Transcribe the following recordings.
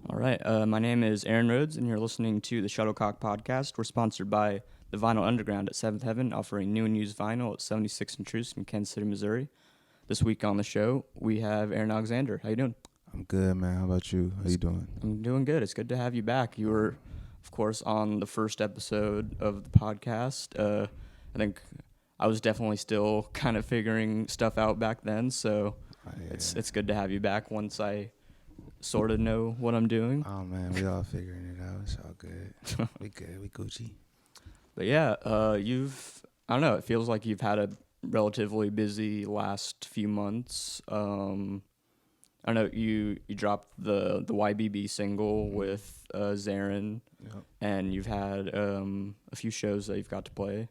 All right. My name is Aaron Rhodes, and you're listening to the Shuttlecock Podcast. We're sponsored by the Vinyl Underground at Seventh Heaven, offering new and used vinyl at 76 and Truce in Kansas City, Missouri. This week on the show, we have Aaron Alexander. How you doing? I'm good, man. How about you? How you doing? I'm doing good. It's good to have you back. You were, of course, on the first episode of the podcast. I think I was definitely still kind of figuring stuff out back then, so Yeah. it's good to have you back once I sort of know what I'm doing. Oh man, we all figuring it out. It's all good. We good. We Gucci. But yeah, I don't know, it feels like you've had a relatively busy last few months. I don't know, you dropped the YBB single with Zarin, Yep. and you've had a few shows that you've got to play.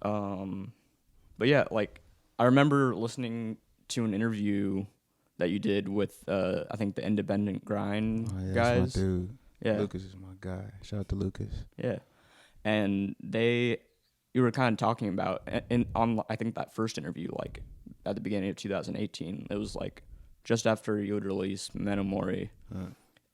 But yeah, like I remember listening to an interview that you did with I think the Independent Grind Oh yeah, guys. that's my dude. Yeah. Lucas is my guy. Shout out to Lucas. Yeah. And you were kind of talking about on I think that first interview, like at the beginning of 2018, it was like just after you would release Memento Mori,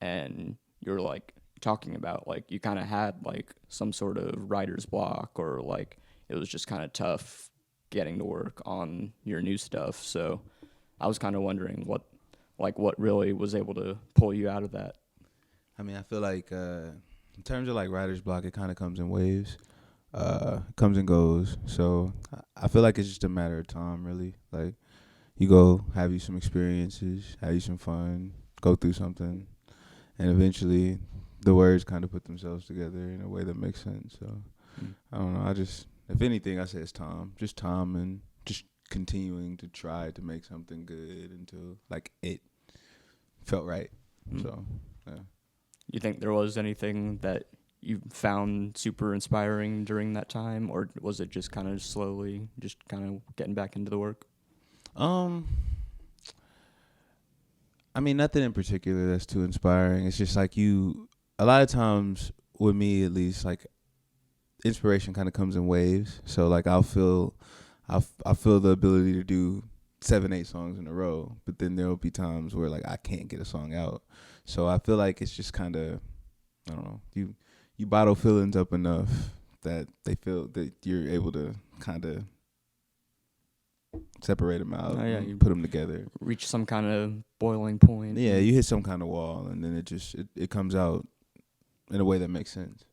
and you were like talking about like you kind of had like some sort of writer's block, or like it was just kind of tough getting to work on your new stuff. So I was kind of wondering what really was able to pull you out of that. I mean, I feel like in terms of like writer's block, it kind of comes in waves. Comes and goes. So I feel like it's just a matter of time, really. Like you go have you some experiences, have you some fun, go through something, and eventually the words kind of put themselves together in a way that makes sense. So I don't know. If anything, I say it's time. Just time and just continuing to try to make something good until like it felt right. So yeah. You think there was anything that you found super inspiring during that time, or was it just kind of slowly, just kind of getting back into the work? I mean, nothing in particular that's too inspiring. It's just like a lot of times with me at least, like inspiration kind of comes in waves. So like I'll feel the ability to do 7-8 songs in a row, but then there'll be times where like I can't get a song out. So I feel like it's just kind of, I don't know, you bottle feelings up enough that they feel that you're able to kind of separate them out, Oh, yeah, and you put them together. reach some kind of boiling point. Yeah, you hit some kind of wall, and then it comes out in a way that makes sense.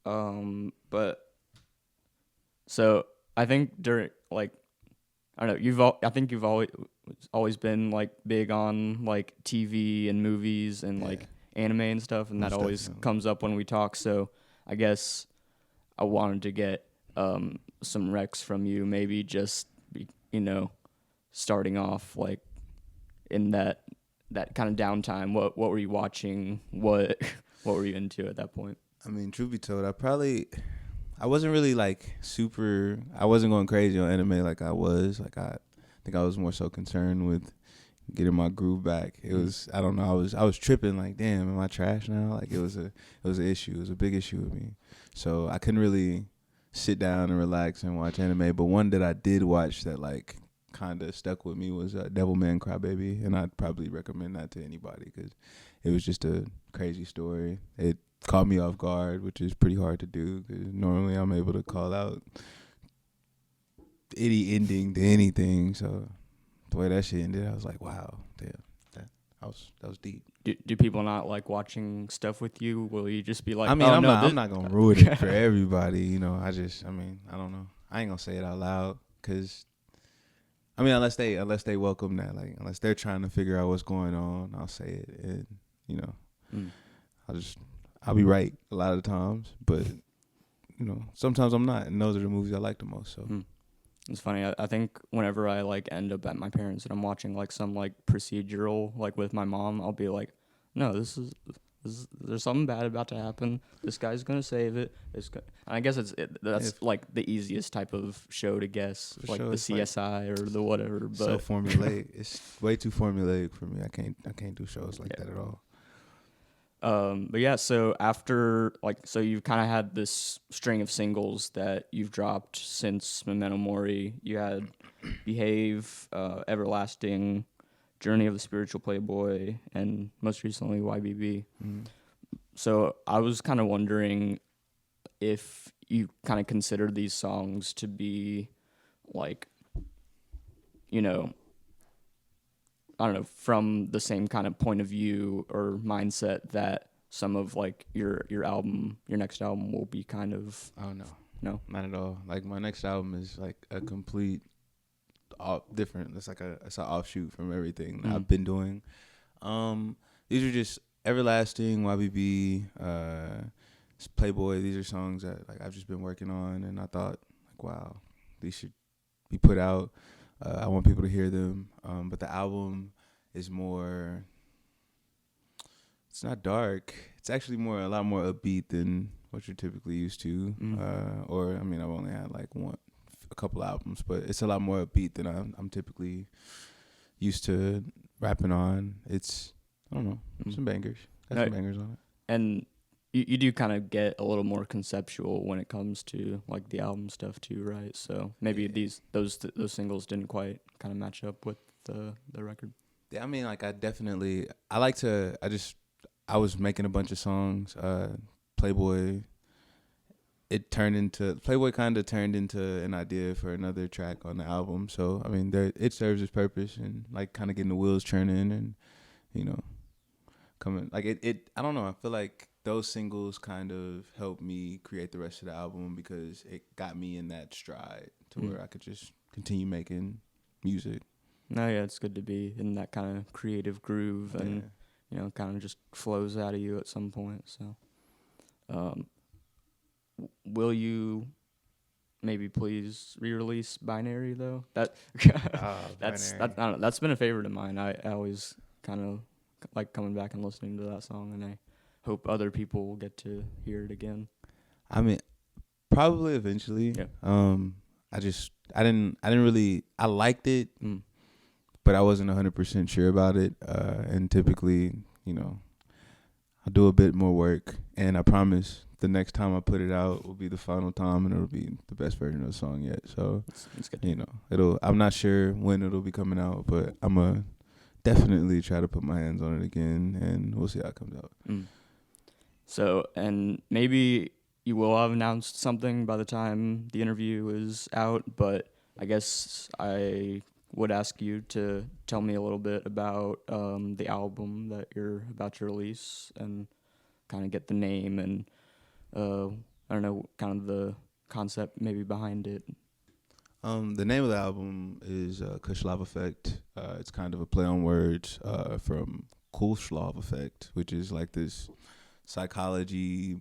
But so I think during like I don't know, I think you've always been like big on like TV and movies and like anime and stuff, and Most that always definitely. comes up when we talk. So I guess I wanted to get some recs from you, maybe just starting off like in that kind of downtime. What were you watching? What what were you into at that point? I mean, truth be told, I wasn't really like I wasn't going crazy on anime like I was. Like I think I was more so concerned with getting my groove back. It was, I don't know, I was tripping like, damn, am I trash now? Like it was an issue. It was a big issue with me. So I couldn't really sit down and relax and watch anime. But one that I did watch that like kind of stuck with me was Devilman Crybaby, and I'd probably recommend that to anybody because it was just a crazy story. It caught me off guard, which is pretty hard to do because normally I'm able to call out any ending to anything. So the way that shit ended, I was like, wow, damn, that was deep. Do people not like watching stuff with you? Will you just be like, I mean, oh, I'm not gonna ruin it for everybody, you know. I mean, I don't know. I ain't gonna say it out loud because, I mean, unless they welcome that, like, unless they're trying to figure out what's going on, I'll say it, and you know, I'll be right a lot of the times, but you know, sometimes I'm not, and those are the movies I like the most. So. It's funny. I think whenever I like end up at my parents and I'm watching like some like procedural like with my mom, I'll be like, no, this is there's something bad about to happen. This guy's gonna save it. And I guess that's like the easiest type of show to guess, For like sure, the it's like CSI or the whatever. But so formulaic. It's way too formulaic for me. I can't do shows like that at all. But yeah, so after so you've kind of had this string of singles that you've dropped since Memento Mori. You had Behave, Everlasting, Journey of the Spiritual Playboy, and most recently YBB. Mm. So I was kind of wondering if you kind of consider these songs to be like, you know, I don't know, from the same kind of point of view or mindset that some of like your album, your next album will be kind of. Oh no, No, not at all. Like my next album is like a complete different. It's like it's an offshoot from everything I've been doing. These are just Everlasting, YBB, Playboy. These are songs that like I've just been working on, and I thought like, wow, these should be put out. I want people to hear them. But the album is more. It's not dark. It's actually a lot more upbeat than what you're typically used to. Or I mean, I've only had like a couple albums, but it's a lot more upbeat than I'm typically used to rapping on. It's I don't know, some bangers. Got some bangers on it. And you do kind of get a little more conceptual when it comes to like the album stuff too, right? So maybe those singles didn't quite kind of match up with the record. Yeah, I mean, like I was making a bunch of songs. Playboy kind of turned into an idea for another track on the album. So I mean, it serves its purpose and like kind of getting the wheels turning and coming like it. I don't know. I feel like those singles kind of helped me create the rest of the album because it got me in that stride to where I could just continue making music. No, yeah, it's good to be in that kind of creative groove and kind of just flows out of you at some point. So, will you maybe please re-release Binary though? I don't know, that's been a favorite of mine. I always kind of like coming back and listening to that song, and I hope other people will get to hear it again. I mean, probably eventually. Yeah. I liked it, but I wasn't 100% sure about it. And typically, I'll do a bit more work, and I promise the next time I put it out will be the final time, and it'll be the best version of the song yet. So, it's good. I'm not sure when it'll be coming out, but I'm gonna definitely try to put my hands on it again, and we'll see how it comes out. So, and maybe you will have announced something by the time the interview is out, but I guess I would ask you to tell me a little bit about the album that you're about to release and kind of get the name and, I don't know, kind of the concept maybe behind it. The name of the album is Kushlov Effect. It's kind of a play on words from Kushlov Effect, which is like this psychology.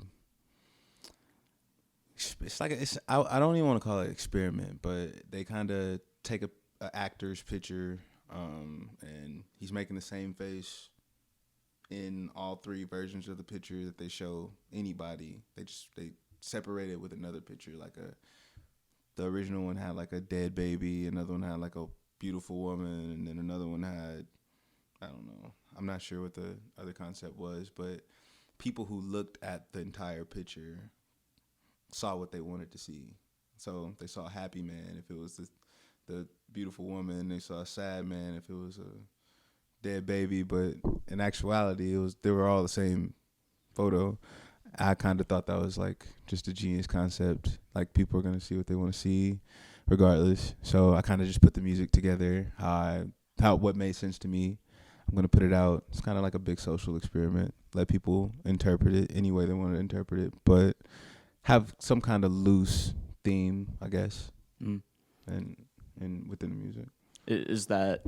It's like I don't even want to call it experiment, but they kind of take a actor's picture, and he's making the same face in all three versions of the picture that they show anybody. They separate it with another picture, like the original one had like a dead baby, another one had like a beautiful woman, and then another one had, I don't know, I'm not sure what the other concept was, but people who looked at the entire picture saw what they wanted to see. So they saw a happy man if it was the beautiful woman. They saw a sad man if it was a dead baby. But in actuality, they were all the same photo. I kind of thought that was like just a genius concept. Like people are gonna see what they want to see, regardless. So I kind of just put the music together what made sense to me. I'm gonna put it out. It's kind of like a big social experiment. Let people interpret it any way they want to interpret it, but have some kind of loose theme, I guess, and within the music. Is that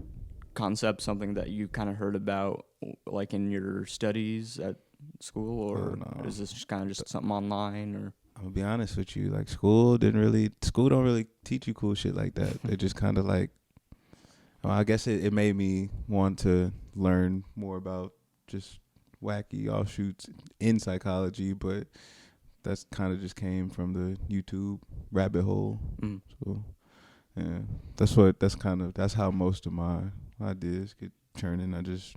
concept something that you kind of heard about, like in your studies at school, or is this just kind of just something online? Or I'm gonna be honest with you, like school don't really teach you cool shit like that. They just kind of like, I guess it made me want to learn more about just wacky offshoots in psychology, but that's kind of just came from the YouTube rabbit hole. So yeah, that's how most of my ideas get churning. I just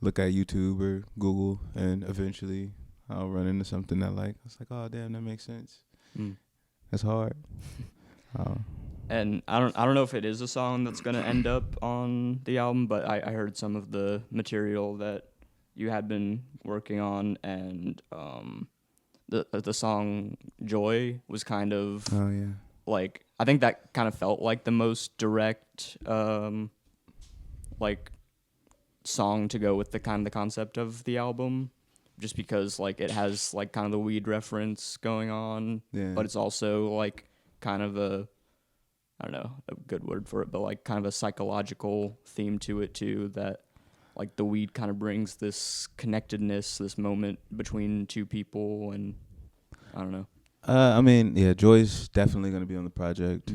look at YouTube or Google, and eventually I'll run into something that it's like, oh damn, that makes sense. That's hard. And I don't know if it is a song that's gonna end up on the album, but I heard some of the material that you had been working on, and the song Joy was kind of Oh yeah. like, I think that kind of felt like the most direct like song to go with the kind of the concept of the album, just because like it has like kind of the weed reference going on, Yeah. but it's also like kind of a, I don't know a good word for it, but like kind of a psychological theme to it too, that like the weed kind of brings this connectedness, this moment between two people, and I don't know. I mean, yeah, Joy's definitely gonna be on the project.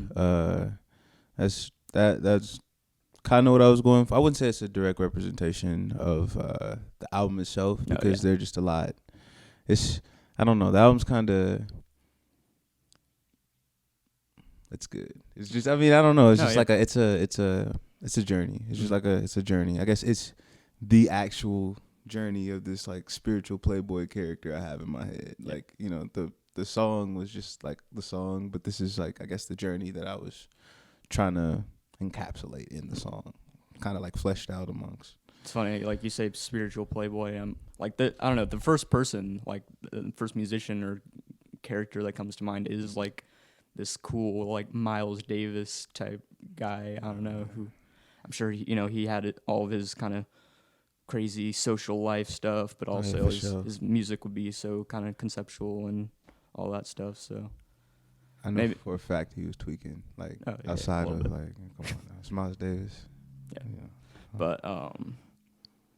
That's kind of what I was going for. I wouldn't say it's a direct representation of the album itself No, yeah. because they're just a lot. It's I don't know. The album's kind of it's good. It's just I mean I don't know. It's No, just yeah. like it's a journey. It's just like it's a journey. I guess it's the actual journey of this like spiritual playboy character I have in my head. Yeah. Like the song was just like the song, but this is like I guess the journey that I was trying to encapsulate in the song, kind of like fleshed out amongst. It's funny, like you say, spiritual playboy. Like I don't know, the first person, like the first musician or character that comes to mind is like this cool, like Miles Davis type guy. I don't know who. I'm sure he had all of his kind of crazy social life stuff, but also his music would be so kind of conceptual and all that stuff. So I know maybe for a fact he was tweaking, like yeah, outside of like, come on now, it's Miles Davis. Yeah. But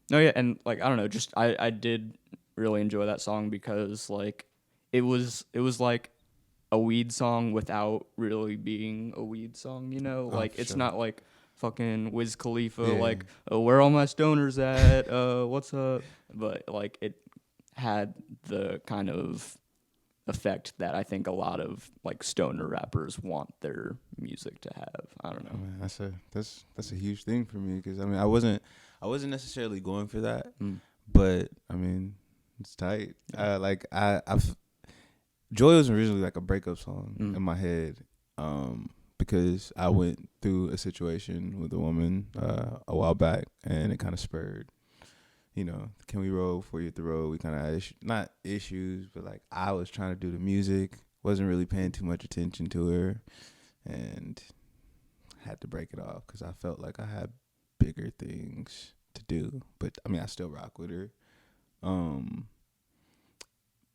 no, yeah, and like I don't know, just I did really enjoy that song because like it was like a weed song without really being a weed song, like it's not like fucking Wiz Khalifa, like, oh, where all my stoners at, what's up, but like it had the kind of effect that I think a lot of like stoner rappers want their music to have. I don't know. Oh, man, that's a huge thing for me because I mean I wasn't necessarily going for that, but I mean it's tight. Joy was originally like a breakup song in my head, because I went through a situation with a woman a while back, and it kind of spurred. Can we roll before you hit the road? We kind of had not issues, but like I was trying to do the music, wasn't really paying too much attention to her, and had to break it off because I felt like I had bigger things to do. But I mean, I still rock with her.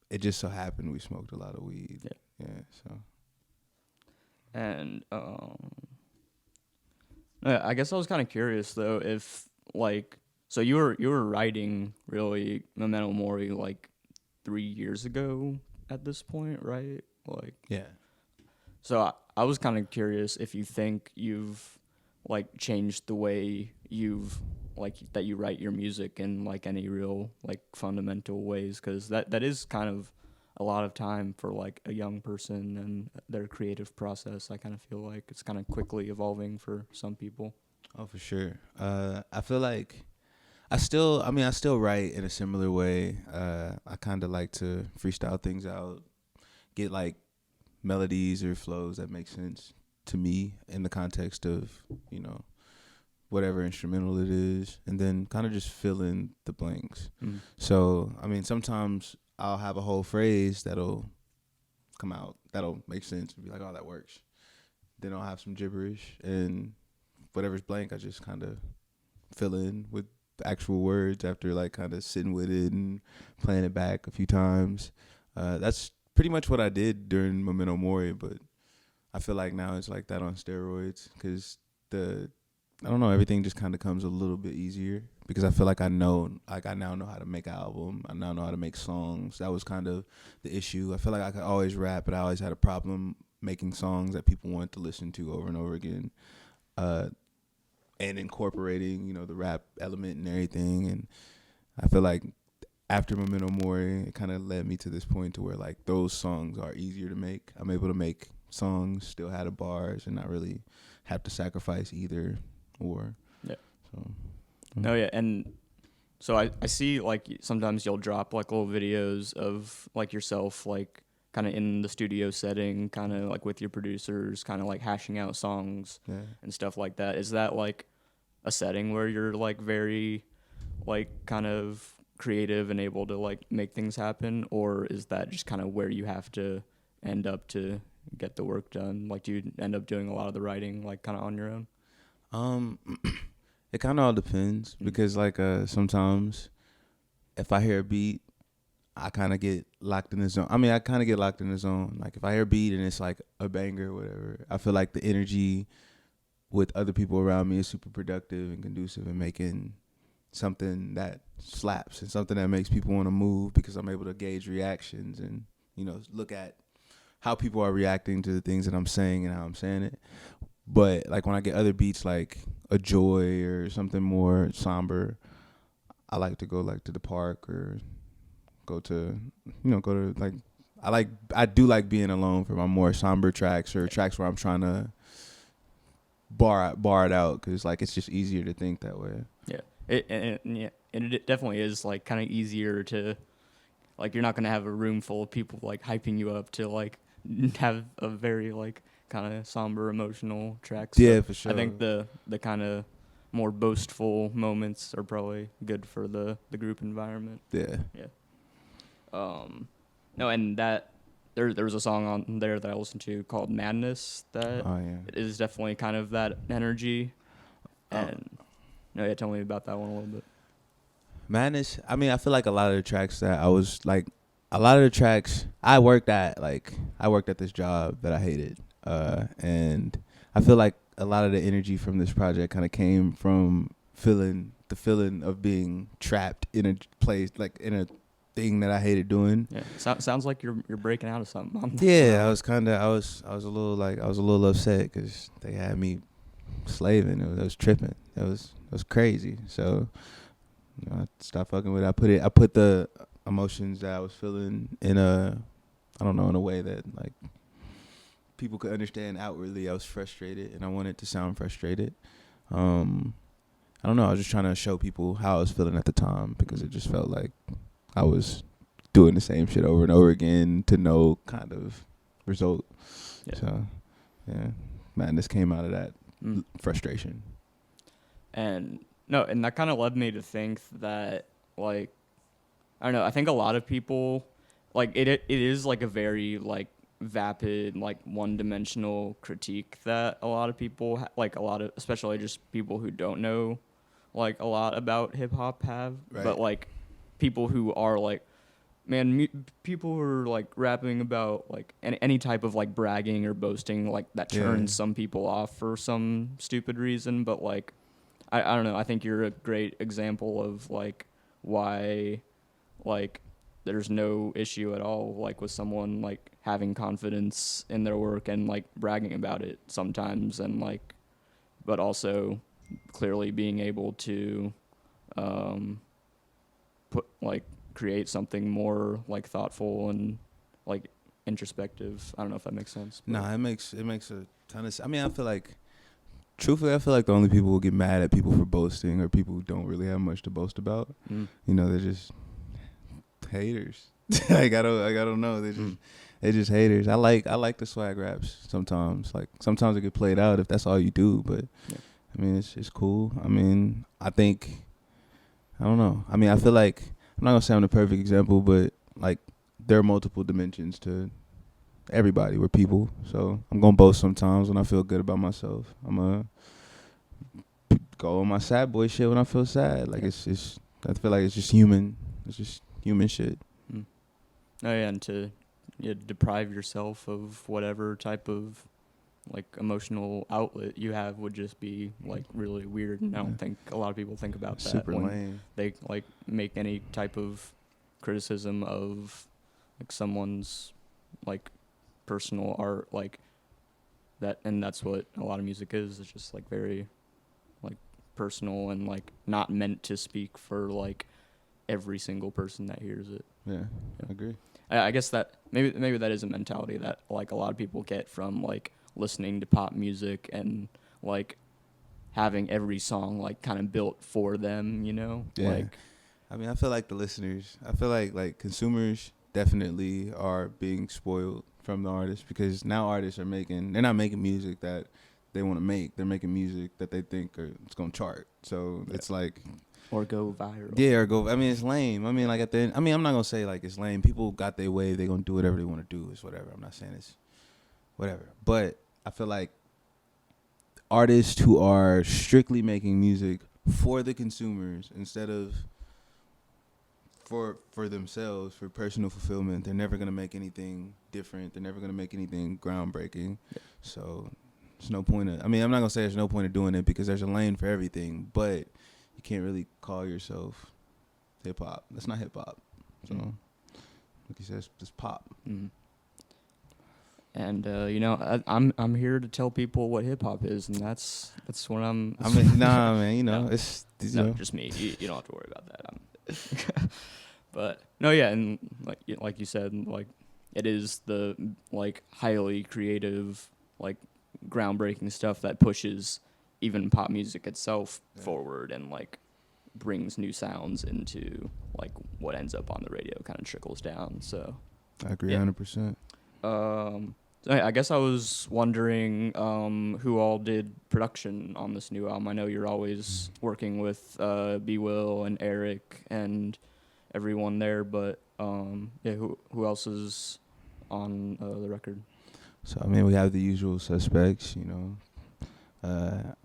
It just so happened we smoked a lot of weed. Yeah. So. And I guess I was kind of curious though if like, so you were writing really Memento Mori like 3 years ago at this point, right? Like, yeah. So I was kind of curious if you think you've like changed the way you've like that you write your music in like any real like fundamental ways, because that is kind of a lot of time for like a young person and their creative process. I kind of feel like it's kind of quickly evolving for some people. Oh, for sure. I feel like I still write in a similar way. I kind of like to freestyle things out, get like melodies or flows that make sense to me in the context of, whatever instrumental it is, and then kind of just fill in the blanks. So, I mean, sometimes I'll have a whole phrase that'll come out, that'll make sense and be like, oh, that works. Then I'll have some gibberish, and whatever's blank, I just kind of fill in with the actual words after like kind of sitting with it and playing it back a few times. That's pretty much what I did during Memento Mori, but I feel like now it's like that on steroids because I don't know, everything just kind of comes a little bit easier because I feel like I now know how to make an album. I now know how to make songs. That was kind of the issue. I feel like I could always rap, but I always had a problem making songs that people wanted to listen to over and over again, and incorporating, the rap element and everything. And I feel like after Memento Mori, it kind of led me to this point to where like those songs are easier to make. I'm able to make songs, still have the bars, and not really have to sacrifice either or. Yeah. So. No, yeah, and so I see like sometimes you'll drop like little videos of like yourself like kind of in the studio setting, kind of like with your producers, kind of like hashing out songs Yeah. and stuff like that. Is that like a setting where you're like very like kind of creative and able to like make things happen, or is that just kind of where you have to end up to get the work done? Like, do you end up doing a lot of the writing like kind of on your own? Um, it kind of all depends because like sometimes if I hear a beat, I kind of get locked in the zone. I mean, I kind of get locked in the zone. Like if I hear a beat and it's like a banger or whatever, I feel like the energy with other people around me is super productive and conducive and making something that slaps and something that makes people want to move because I'm able to gauge reactions and, you know, look at how people are reacting to the things that I'm saying and how I'm saying it. But like when I get other beats like a joy or something more somber, I like to go like to the park or go to like I do like being alone for my more somber tracks or tracks where I'm trying to bar it out because like it's just easier to think that way. Yeah, and it definitely is like kind of easier to like you're not gonna have a room full of people like hyping you up to like have a very like kind of somber emotional track. So Yeah, for sure. I think the kind of more boastful moments are probably good for the group environment. Yeah. Yeah. No, and that there was a song on there that I listened to called Madness that Oh yeah. is definitely kind of that energy. And no, yeah, tell me about that one a little bit. Madness. I mean, I feel like a lot of the tracks that I was like, a lot of the tracks I worked at this job that I hated, and I feel like a lot of the energy from this project kind of came from the feeling of being trapped in a place, like in a thing that I hated doing. Yeah, sounds like you're breaking out of something. Yeah, I was a little upset because they had me slaving. It was tripping. It was crazy. So you know, I stopped fucking with it. I put the emotions that I was feeling in a way that like people could understand outwardly. I was frustrated and I wanted to sound frustrated. I don't know. I was just trying to show people how I was feeling at the time because it just felt like I was doing the same shit over and over again to no kind of result. Yeah. So, yeah, madness came out of that frustration. And no, and that kind of led me to think that like I don't know. I think a lot of people like it is like a very like vapid like one-dimensional critique that a lot of people like a lot of especially just people who don't know like a lot about hip hop have, Right. but like people who are like people who are like rapping about like any type of like bragging or boasting like that turns some people off for some stupid reason, but like I don't know, I think you're a great example of like why like there's no issue at all like with someone like having confidence in their work and like bragging about it sometimes, and like but also clearly being able to put like create something more like thoughtful and like introspective. I don't know if that makes sense. No, it makes a ton of sense. I mean, truthfully, I feel like the only people who get mad at people for boasting are people who don't really have much to boast about. You know, they're just haters. like I don't know. They're just haters. I like the swag raps sometimes. Like sometimes it get played out if that's all you do, but I mean it's cool. I mean, I don't know. I mean, I feel like I'm not gonna say I'm the perfect example, but like there are multiple dimensions to everybody. We're people, so I'm gonna boast sometimes when I feel good about myself. I'm gonna go on my sad boy shit when I feel sad. Like it's I feel like it's just human. It's just human shit. Oh yeah, and to deprive yourself of whatever type of like emotional outlet you have would just be like really weird, and I don't think a lot of people think about that Super when lame. they like make any type of criticism of like someone's like personal art like that. And that's what a lot of music is. It's just like very like personal and like not meant to speak for like every single person that hears it. Yeah. I agree. I guess that maybe that is a mentality that like a lot of people get from like listening to pop music and like having every song like kind of built for them, you know? Yeah. Like I mean, I feel like the listeners, I feel like consumers definitely are being spoiled from the artists, because now artists are they're not making music that they want to make. They're making music that they think it's going to chart. So Yeah. it's like, Or go viral. yeah, or go. I mean, it's lame. I mean, like at the end, I mean, I'm not gonna say like it's lame. People got their way. They're gonna do whatever they want to do. It's whatever. I'm not saying it's whatever. But I feel like artists who are strictly making music for the consumers instead of for themselves, for personal fulfillment, they're never gonna make anything different. They're never gonna make anything groundbreaking. So there's no point of. I mean, I'm not gonna say there's no point of doing it, because there's a lane for everything. But you can't really call yourself hip hop. That's not hip hop. So, like you said, it's pop. Mm-hmm. And I'm here to tell people what hip hop is, and that's what I'm. I mean, nah, man. No. It's Just me. You don't have to worry about that. But no, yeah, and like you said, like it is the like highly creative, like groundbreaking stuff that pushes even pop music itself forward, and like brings new sounds into like what ends up on the radio, kind of trickles down. So I agree 100%. I guess I was wondering who all did production on this new album. I know you're always working with B. Will and Eric and everyone there, but who else is on the record? So I mean, we have the usual suspects.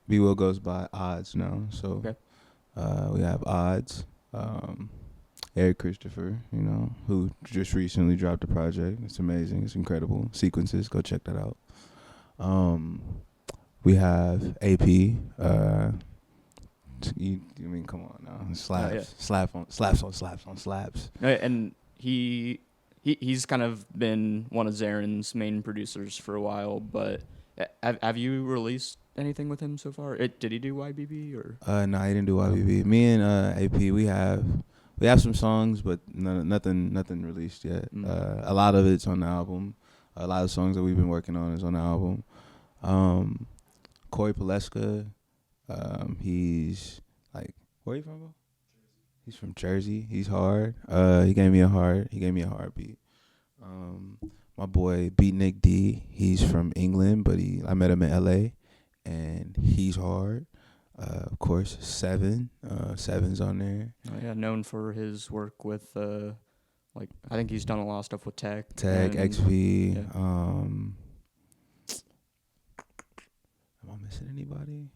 B. Will goes by Odds now. So Okay. we have Odds, Eric Christopher, who just recently dropped a project. It's amazing. It's incredible. Sequences. Go check that out. We have AP. I mean, come on now. Slaps on slaps. And he's kind of been one of Zarin's main producers for a while, but have you released anything with him so far? Did he do YBB or? No, he didn't do YBB. Me and AP, we have some songs, but nothing released yet. A lot of it's on the album. A lot of songs that we've been working on is on the album. Corey Paleska, he's like, where are you from, bro? He's from Jersey. He's hard. He gave me a heartbeat. My boy Beatnik D, he's from England, but I met him in LA, and he's hard. Of course, Seven's on there. Oh yeah, known for his work with I think he's done a lot of stuff with Tech, XV. Yeah. Am I missing anybody?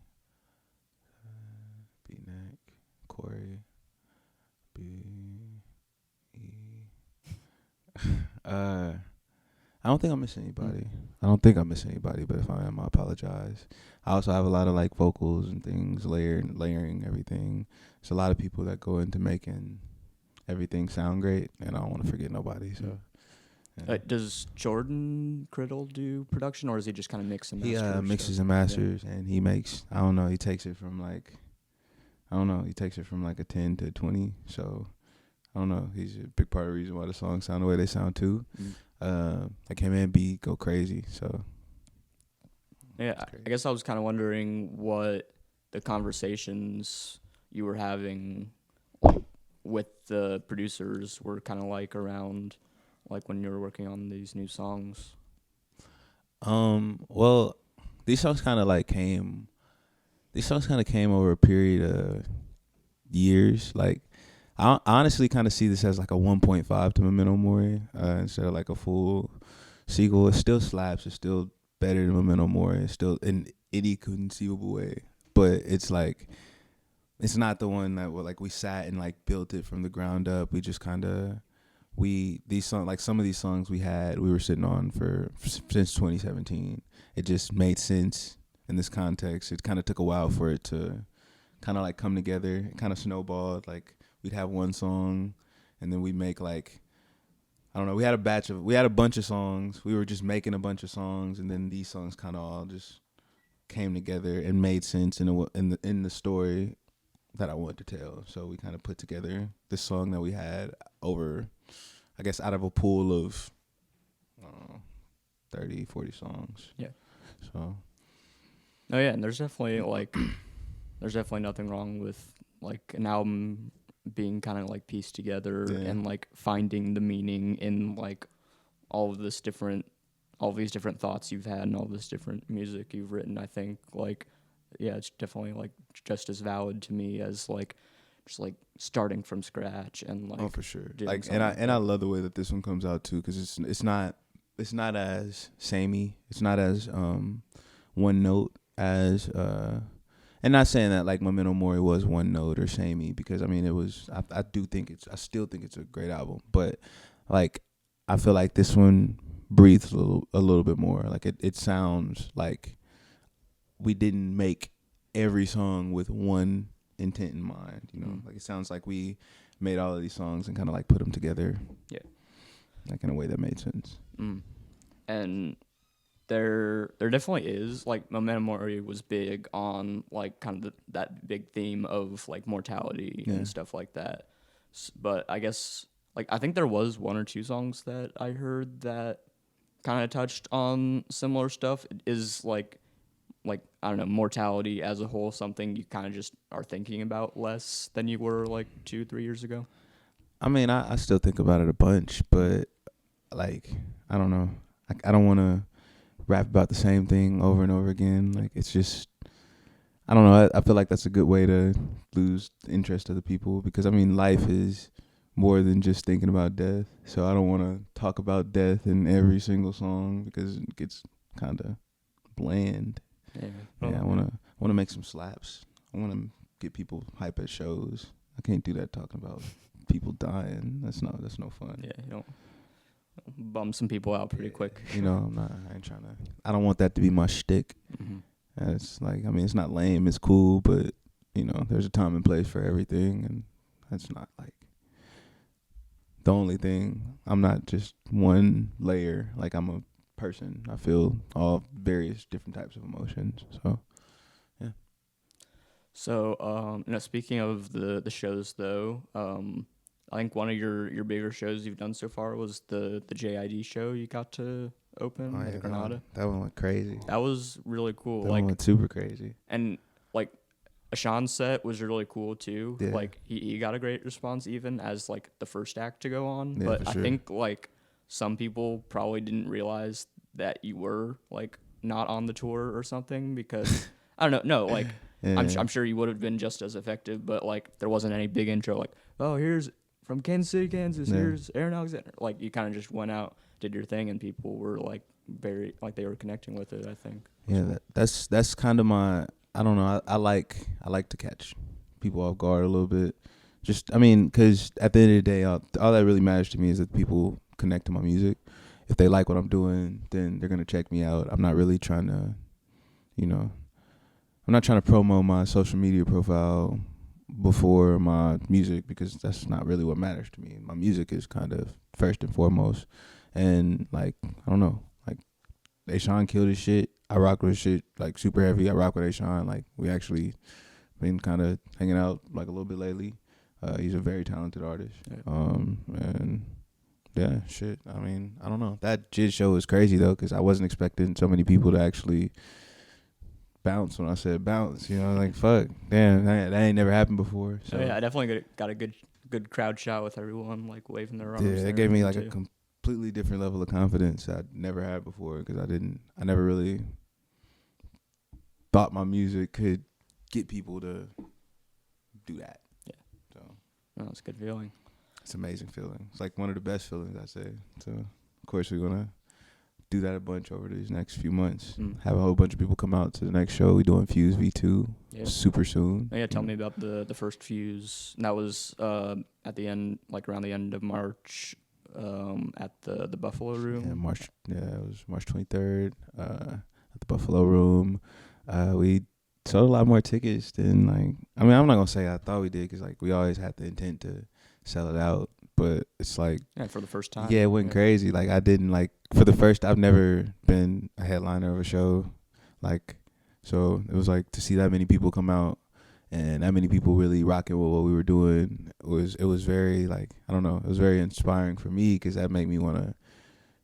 Beatnik, Corey, I don't think I'm missing anybody. But if I am, I apologize. I also have a lot of like vocals and things, layering everything. There's a lot of people that go into making everything sound great, and I don't want to forget nobody. So, yeah. Does Jordan Criddle do production, or is he just kind of mix and master? He mixes and masters, and he makes. I don't know. He takes it from like, He takes it from like a 10 to 20. So, I don't know. He's a big part of the reason why the songs sound the way they sound too. Like him and B go crazy. So yeah, I guess I was kind of wondering what the conversations you were having like with the producers were kind of like around like when you were working on these new songs. Well, these songs kind of came over a period of years. Like, I honestly kind of see this as like a 1.5 to Memento Mori instead of like a full sequel. It still slaps. It's still better than Memento Mori. It's still in any conceivable way. But it's like, it's not the one that we sat and like built it from the ground up. We just kind of, these songs, like some of these songs we were sitting on since 2017. It just made sense in this context. It kind of took a while for it to kind of like come together. It kind of snowballed. Like, we'd have one song, and then we'd make like, I don't know. We had a bunch of songs. We were just making a bunch of songs, and then these songs kind of all just came together and made sense in the story that I wanted to tell. So we kind of put together this song that we had over, I guess, out of a pool of 30, 40 songs. Yeah. So. Oh yeah, and there's definitely nothing wrong with like an album being kind of like pieced together Yeah. and like finding the meaning in like all of these different thoughts you've had and all this different music you've written. I think like yeah, it's definitely like just as valid to me as like just like starting from scratch and like Oh, for sure. doing Like, something. and I love the way that this one comes out too, because it's not as samey. It's not as one note as and not saying that like Memento Mori was one note or samey, because I mean it was. I still think it's a great album, but like I feel like this one breathes a little bit more. Like it sounds like we didn't make every song with one intent in mind. You know, like it sounds like we made all of these songs and kind of like put them together. Yeah. Like in a way that made sense. And there definitely is like Memento Mori was big on like kind of that big theme of like mortality and stuff like that. But I guess like I think there was one or two songs that I heard that kind of touched on similar stuff. It is like I don't know, mortality as a whole, something you kind of just are thinking about less than you were like 2-3 years ago. I mean, I still think about it a bunch, but like I don't know. I don't want to rap about the same thing over and over again. Like it's just, I don't know. I feel like that's a good way to lose the interest of the people, because I mean, life is more than just thinking about death. So I don't want to talk about death in every single song because it gets kind of bland. Yeah, I want to make some slaps. I want to get people hype at shows. I can't do that talking about people dying. That's no fun. Yeah, you don't bum some people out pretty quick. You know, I ain't trying to. I don't want that to be my shtick. It's like, I mean, it's not lame. It's cool, but you know, there's a time and place for everything, and that's not like the only thing. I'm not just one layer. Like I'm a person. I feel all various different types of emotions. So, yeah. So, speaking of the shows though, I think one of your bigger shows you've done so far was the J.I.D. show you got to open at Granada. That one went crazy. That was really cool. That one went super crazy. And like Ashan's set was really cool too. Yeah. Like he got a great response even as like the first act to go on. Yeah, but for I sure. think like some people probably didn't realize that you were like not on the tour or something, because I don't know. No, like Yeah. I'm sure you would have been just as effective, but like there wasn't any big intro like, oh, here's from Kansas City, Kansas. Yeah. Here's Aaron Alexander. Like you kind of just went out, did your thing, and people were like very like they were connecting with it. I think. Yeah, that's kind of my. I don't know. I like to catch people off guard a little bit. Just, I mean, because at the end of the day, all that really matters to me is that people connect to my music. If they like what I'm doing, then they're gonna check me out. I'm not really trying to, you know, I'm not trying to promo my social media profile before my music, because that's not really what matters to me. My music is kind of first and foremost. And like, I don't know, like Ashawn killed his shit. I rock with his shit like super heavy. I rock with Ashawn. Like we actually been kind of hanging out like a little bit lately. He's a very talented artist. And yeah, shit. I mean, I don't know. That Jid show was crazy though, because I wasn't expecting so many people to actually bounce when I said bounce. You know, like fuck, damn, that ain't never happened before. So yeah, I definitely got a good crowd shot with everyone like waving their arms. yeah, it gave me like a completely different level of confidence I'd never had before, because I never really thought my music could get people to do that. Yeah. So no, it's a good feeling. it's an amazing feeling. It's like one of the best feelings, I'd say. So of course we're gonna do that a bunch over these next few months. Have a whole bunch of people come out to the next show. We doing Fuse V2 super soon. Yeah, tell me about the first Fuse. And that was at the end, like around the end of March, at the Buffalo Room. It was March 23rd at the Buffalo Room. We sold a lot more tickets than like. I mean, I'm not gonna say I thought we did, because like we always had the intent to sell it out. But it's like, yeah, for the first time. Yeah, it went crazy. Like I didn't like for the first. I've never been a headliner of a show, like, so it was like to see that many people come out and that many people really rocking with what we were doing. It was very like, I don't know. It was very inspiring for me, because that made me want to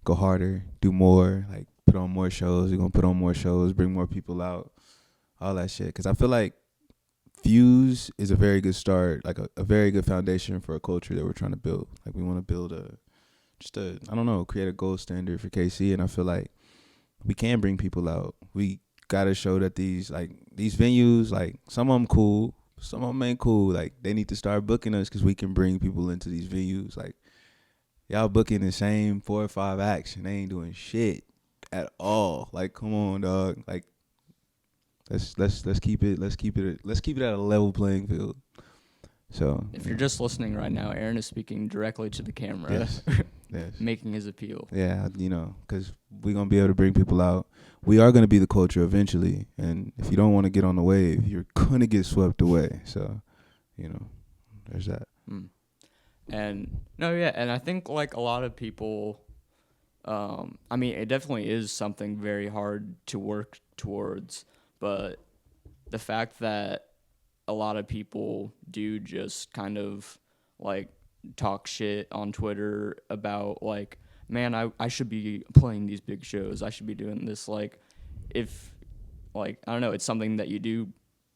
go harder, do more, like put on more shows. We're gonna put on more shows, bring more people out, all that shit. Because I feel like Fuse is a very good start, like a very good foundation for a culture that we're trying to build. Like we want to build I don't know, create a gold standard for KC, and I feel like we can bring people out. We gotta show that these venues, like some of them cool, some of them ain't cool. Like they need to start booking us because we can bring people into these venues. Like y'all booking the same 4 or 5 acts and they ain't doing shit at all. Like come on, dog. Like let's keep it at a level playing field. So if you're just listening right now, Aaron is speaking directly to the camera, yes, yes, making his appeal. yeah, because we're gonna be able to bring people out. We are gonna be the culture eventually, and if you don't want to get on the wave, you're gonna get swept away. So, there's that. And and I think like a lot of people, I mean, it definitely is something very hard to work towards, but the fact that a lot of people do just kind of like talk shit on Twitter about like, man, I should be playing these big shows. I should be doing this. Like, if like, I don't know, it's something that you do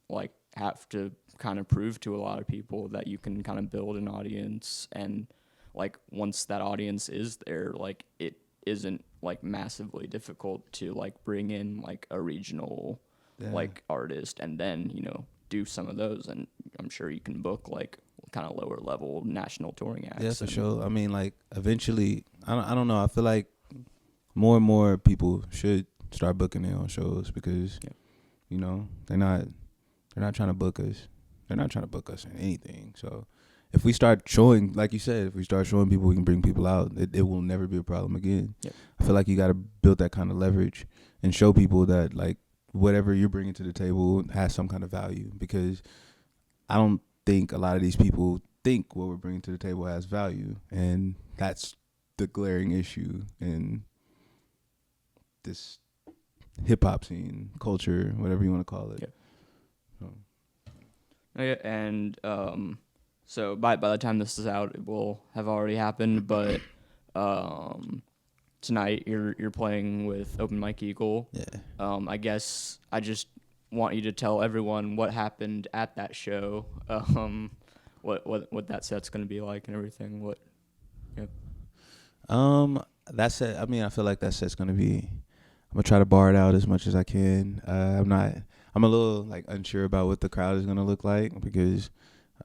like have to kind of prove to a lot of people that you can kind of build an audience. And like, once that audience is there, like it isn't like massively difficult to like bring in like a regional like artist and then, do some of those, and I'm sure you can book like kind of lower level national touring acts. Yeah, for sure. I mean, like eventually, I don't know. I feel like more and more people should start booking their own shows because, they're not trying to book us. They're not trying to book us in anything. So if we start showing, like you said, if we start showing people we can bring people out, it will never be a problem again. Yep. I feel like you got to build that kind of leverage and show people that like whatever you're bringing to the table has some kind of value, because I don't think a lot of these people think what we're bringing to the table has value, and that's the glaring issue in this hip-hop scene, culture, whatever you want to call it. Yeah. And so by the time this is out, it will have already happened, but tonight you're playing with Open Mike Eagle. Yeah. I guess I just want you to tell everyone what happened at that show. What that set's gonna be like and everything. That set. I mean, I feel like that set's gonna be. I'm gonna try to bar it out as much as I can. I'm a little like unsure about what the crowd is gonna look like because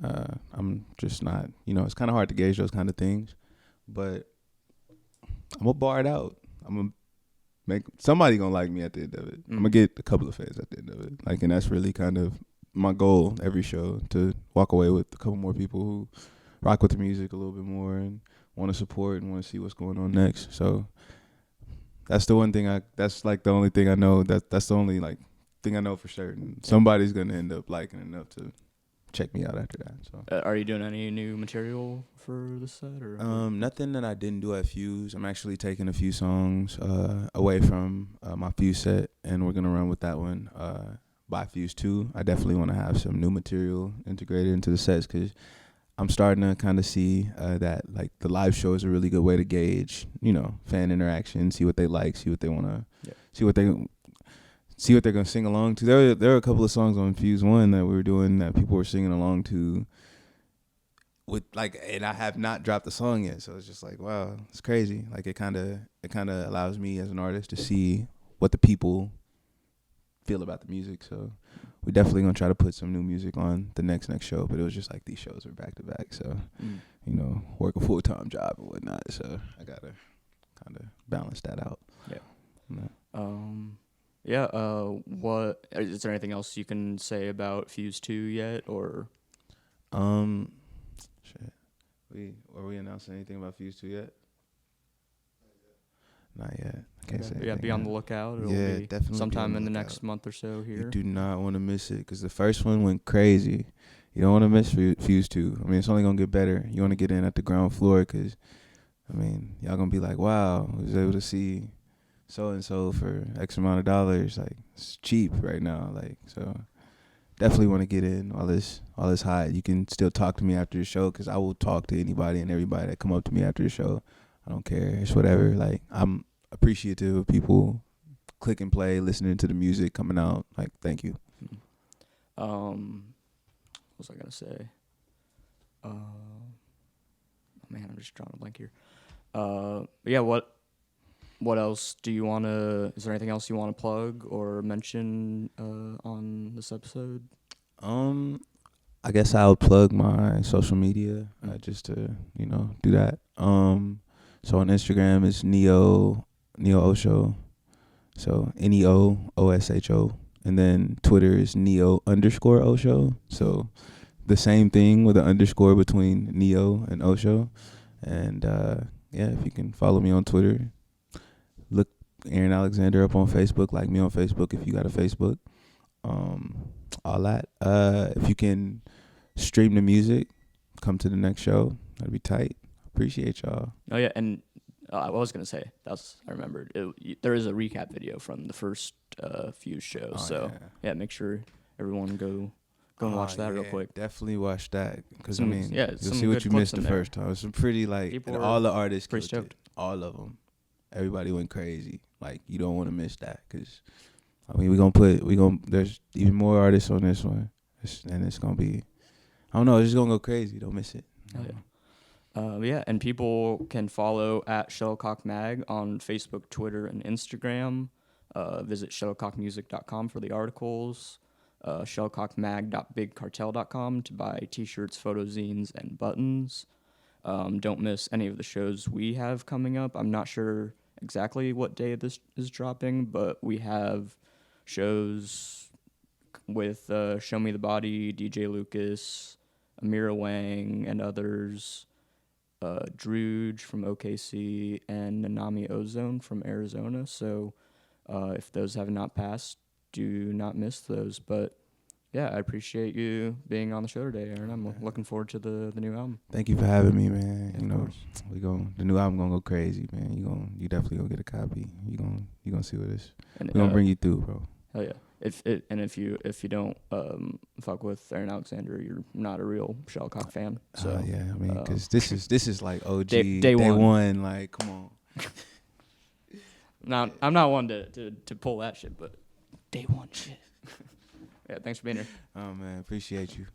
I'm just not. It's kind of hard to gauge those kind of things, but I'm gonna bar it out. I'm gonna make somebody gonna like me at the end of it. I'm gonna get a couple of fans at the end of it. Like, and that's really kind of my goal every show, to walk away with a couple more people who rock with the music a little bit more and want to support and want to see what's going on next. So that's the one thing that's like the only thing I know. That's the only like thing I know for certain. Somebody's gonna end up liking enough to check me out after that. So are you doing any new material for the set or nothing that I didn't do at Fuse. I'm actually taking a few songs away from my Fuse set, and we're gonna run with that one by Fuse 2. I definitely want to have some new material integrated into the sets because I'm starting to kind of see that like the live show is a really good way to gauge, fan interaction, see what they like, see what they want to, see what they're gonna sing along to. There are a couple of songs on Fuse 1 that we were doing that people were singing along to. And I have not dropped the song yet, so it's just like, wow, it's crazy. Like it kind of allows me as an artist to see what the people feel about the music. So we're definitely gonna try to put some new music on the next show. But it was just like these shows are back to back, so work a full-time job and whatnot. So I gotta kind of balance that out. What is there anything else you can say about Fuse 2 yet, or shit, are we announcing anything about Fuse 2 yet? Not yet. I can't say anything. Be on the lookout. It'll be definitely sometime in the next month or so here. You do not want to miss it because the first one went crazy. You don't want to miss Fuse 2. I mean, it's only going to get better. You want to get in at the ground floor because, I mean, y'all going to be like, wow, I was able to see so-and-so for X amount of dollars. Like, it's cheap right now. Like, so definitely want to get in while it's hot. You can still talk to me after the show because I will talk to anybody and everybody that come up to me after the show. I don't care. It's whatever. Like, I'm appreciative of people click and play, listening to the music coming out. Like, thank you. was I gonna say? Man, I'm just drawing a blank here. Yeah, what else do you want to? Is there anything else you want to plug or mention on this episode? I guess I'll plug my social media just to do that. So on Instagram it's Neo Osho, so NEOOSHO, and then Twitter is Neo_Osho. So the same thing with an underscore between Neo and Osho. And yeah, if you can follow me on Twitter, look Aaron Alexander up on Facebook, like me on Facebook if you got a Facebook. All that. If you can stream the music, come to the next show. That'd be tight. Appreciate y'all. Oh yeah, and I was gonna say I remembered. There is a recap video from the first few shows. Yeah, make sure everyone go and watch that real quick. Definitely watch that because you'll see what you missed the first time. It's some pretty and all the artists pretty killed it. All of them. Everybody went crazy. Like you don't want to miss that because there's even more artists on this one, and it's gonna be. I don't know. It's just gonna go crazy. Don't miss it. Oh yeah. Yeah, and people can follow at Shuttlecock Mag on Facebook, Twitter, and Instagram. Visit shuttlecockmusic.com for the articles. Shuttlecockmag.bigcartel.com to buy T-shirts, photo zines, and buttons. Don't miss any of the shows we have coming up. I'm not sure exactly what day this is dropping, but we have shows with Show Me the Body, DJ Lucas, Amira Wang, and others. Druge from OKC and Nanami Ozone from Arizona. So if those have not passed, do not miss those. But yeah, I appreciate you being on the show today, Aaron. I'm looking forward to the new album. Thank you for having me, man. Yeah, the new album gonna go crazy, man. You definitely gonna get a copy. You gonna see what it is. And we're gonna bring you through, bro. Hell yeah. If you don't fuck with Zarin Alexander, you're not a real Shuttlecock fan. So yeah, I mean, because this is like OG day one. Like, come on. Now I'm not one to pull that shit, but day one shit. Yeah, thanks for being here. Oh man, appreciate you.